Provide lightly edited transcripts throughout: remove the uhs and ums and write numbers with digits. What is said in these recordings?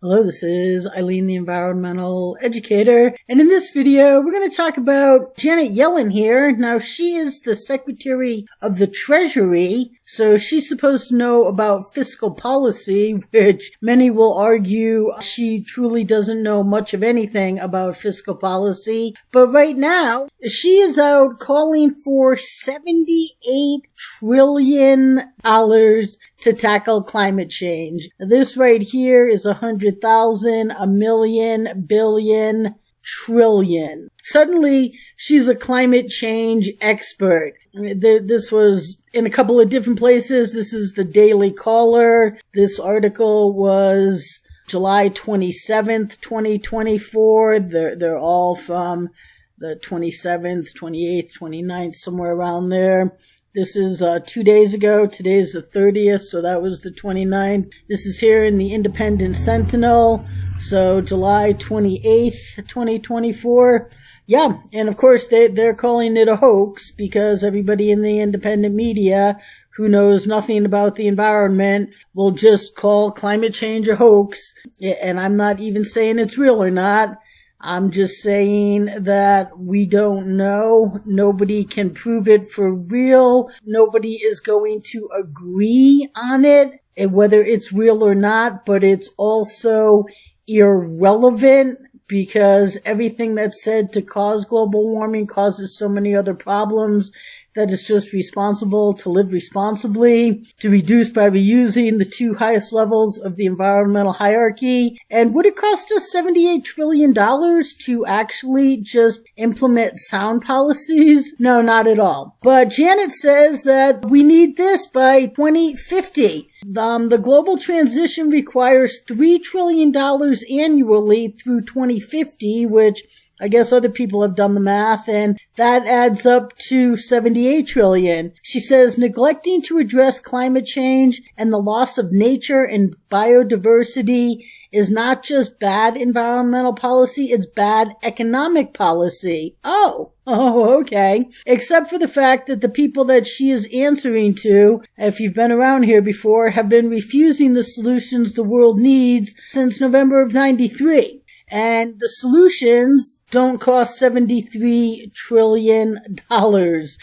Hello, this is Eileen, the environmental educator, and in this video we're going to talk about Janet Yellen here. Now, she is the Secretary of the Treasury, so she's supposed to know about fiscal policy, which many will argue she truly doesn't know much of anything about fiscal policy. But right now, she is out calling for $78 trillion to tackle climate change. This right here is 100,000, a million, billion, trillion. Suddenly, she's a climate change expert. This was in a couple of different places. This is the Daily Caller. This article was July 27th, 2024. They're all from the 27th, 28th, 29th, somewhere around there. This is 2 days ago. Today's the 30th, so that was the 29th. This is here in the Independent Sentinel, so July 28th, 2024. Yeah, and of course they're calling it a hoax because everybody in the independent media who knows nothing about the environment will just call climate change a hoax. And I'm not even saying it's real or not. I'm just saying that we don't know. Nobody can prove it for real. Nobody is going to agree on it, whether it's real or not, but it's also irrelevant because everything that's said to cause global warming causes so many other problems that it's just responsible to live responsibly, to reduce by reusing the two highest levels of the environmental hierarchy. And would it cost us $78 trillion to actually just implement sound policies? No, not at all. But Janet says that we need this by 2050. The global transition requires $3 trillion annually through 2050, which I guess other people have done the math, and that adds up to $78 trillion. She says neglecting to address climate change and the loss of nature and biodiversity is not just bad environmental policy, it's bad economic policy. Oh, okay. Except for the fact that the people that she is answering to, if you've been around here before, have been refusing the solutions the world needs since November of '93. And the solutions don't cost $73 trillion.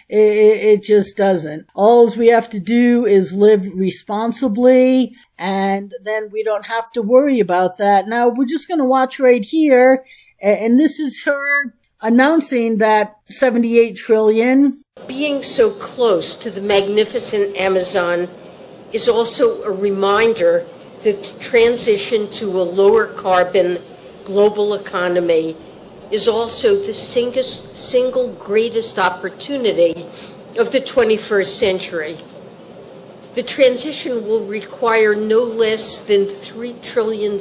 It just doesn't. All we have to do is live responsibly, and then we don't have to worry about that. Now, we're just going to watch right here, and this is her announcing that $78 trillion. Being so close to the magnificent Amazon is also a reminder that the transition to a lower carbon global economy is also the single greatest opportunity of the 21st century. The transition will require no less than $3 trillion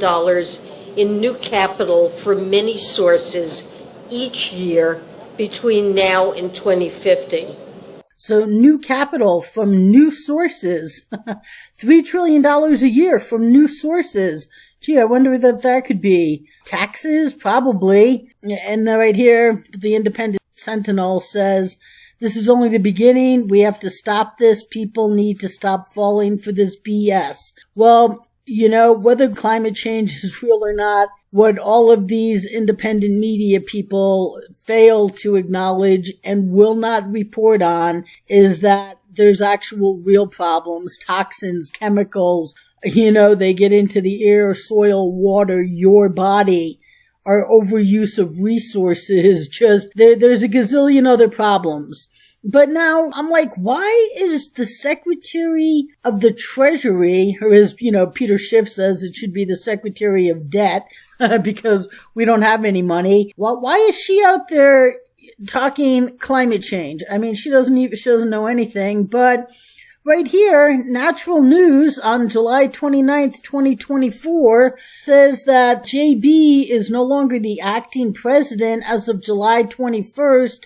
in new capital from many sources each year between now and 2050. So new capital from new sources. $3 trillion a year from new sources. Gee, I wonder what that could be. Taxes? Probably. And then right here, the Independent Sentinel says, this is only the beginning. We have to stop this. People need to stop falling for this BS. Well, whether climate change is real or not, what all of these independent media people fail to acknowledge and will not report on is that there's actual real problems, toxins, chemicals. They get into the air, soil, water, your body, our overuse of resources. There's a gazillion other problems. But now I'm like, why is the Secretary of the Treasury, or as, Peter Schiff says, it should be the Secretary of Debt, because we don't have any money. Well, why is she out there talking climate change? I mean, she doesn't know anything, but right here, Natural News on July 29th, 2024 says that JB is no longer the acting president as of July 21st,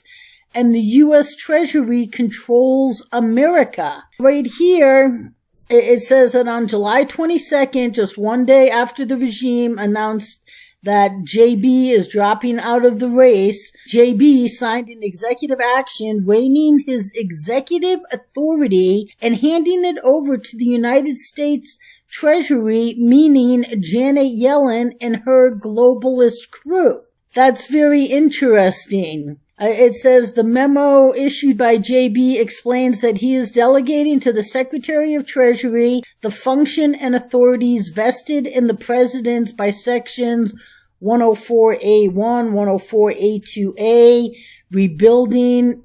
and the U.S. Treasury controls America. Right here, it says that on July 22nd, just one day after the regime announced that JB is dropping out of the race, JB signed an executive action waiving his executive authority and handing it over to the United States Treasury, meaning Janet Yellen and her globalist crew. That's very interesting. It says the memo issued by JB explains that he is delegating to the Secretary of Treasury the function and authorities vested in the President by sections 104A1, 104A2A, Rebuilding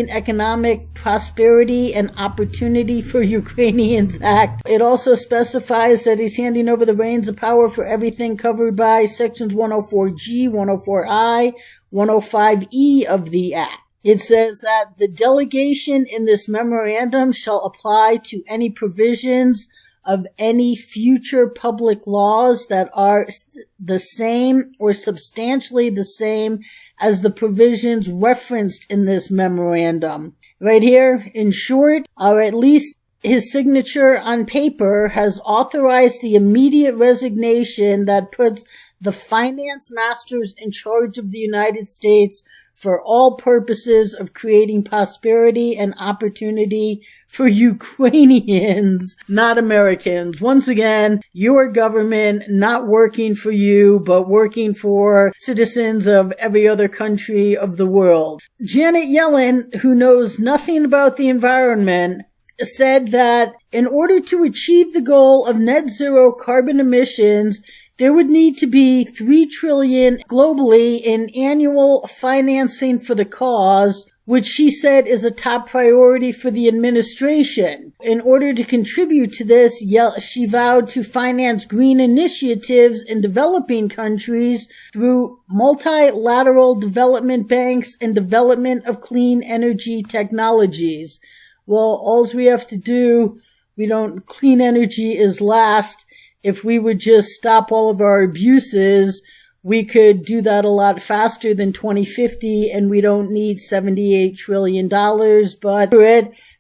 Economic Prosperity and Opportunity for Ukrainians Act. It also specifies that he's handing over the reins of power for everything covered by sections 104G, 104I, 105E of the Act. It says that the delegation in this memorandum shall apply to any provisions of any future public laws that are the same or substantially the same as the provisions referenced in this memorandum. Right here, in short, or at least his signature on paper has authorized the immediate resignation that puts the finance masters in charge of the United States for all purposes of creating prosperity and opportunity for Ukrainians, not Americans. Once again, your government not working for you, but working for citizens of every other country of the world. Janet Yellen, who knows nothing about the environment, said that in order to achieve the goal of net zero carbon emissions, there would need to be $3 trillion globally in annual financing for the cause, which she said is a top priority for the administration. In order to contribute to this, she vowed to finance green initiatives in developing countries through multilateral development banks and development of clean energy technologies. Well, all we have to do, clean energy is last. If we would just stop all of our abuses, we could do that a lot faster than 2050, and we don't need $78 trillion. But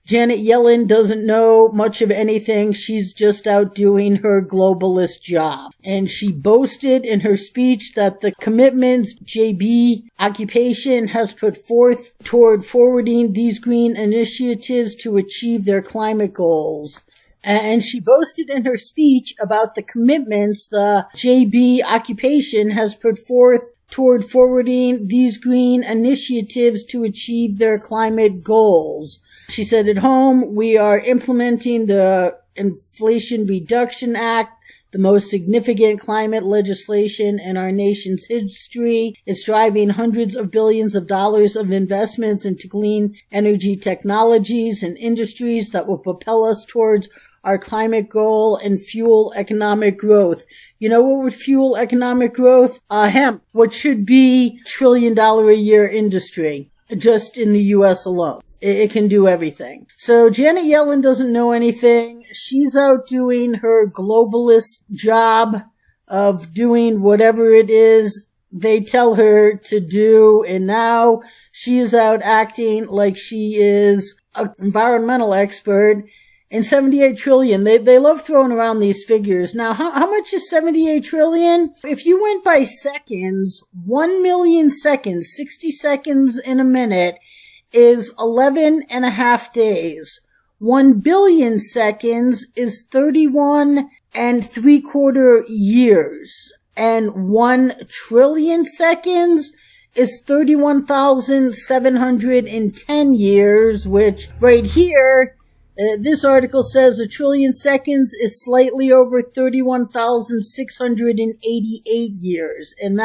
Janet Yellen doesn't know much of anything. She's just out doing her globalist job. And she boasted in her speech that the commitments JB occupation has put forth toward forwarding these green initiatives to achieve their climate goals. And she boasted in her speech about the commitments the JB occupation has put forth toward forwarding these green initiatives to achieve their climate goals. She said, at home, we are implementing the Inflation Reduction Act, the most significant climate legislation in our nation's history. It's driving hundreds of billions of dollars of investments into clean energy technologies and industries that will propel us towards our climate goal and fuel economic growth. You know what would fuel economic growth? Hemp, what should be $1 trillion a year industry, just in the U.S. alone. It can do everything. So Janet Yellen doesn't know anything. She's out doing her globalist job of doing whatever it is they tell her to do. And now she is out acting like she is an environmental expert. And 78 trillion, they love throwing around these figures. Now, how much is 78 trillion? If you went by seconds, 1 million seconds, 60 seconds in a minute, is 11 and a half days. 1 billion seconds is 31 and 3/4 years. And 1 trillion seconds is 31,710 years, which right here, this article says 1 trillion seconds is slightly over 31,688 years. And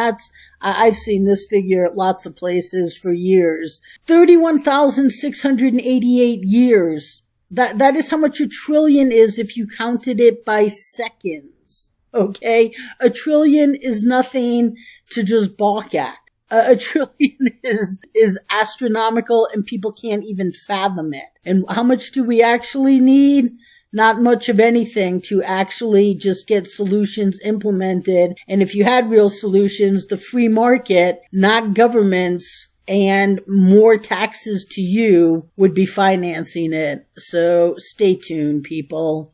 I've seen this figure at lots of places for years. 31,688 years. That is how much 1 trillion is if you counted it by seconds. Okay? 1 trillion is nothing to just balk at. 1 trillion is astronomical and people can't even fathom it. And how much do we actually need? Not much of anything to actually just get solutions implemented. And if you had real solutions, the free market, not governments, and more taxes to you would be financing it. So stay tuned, people.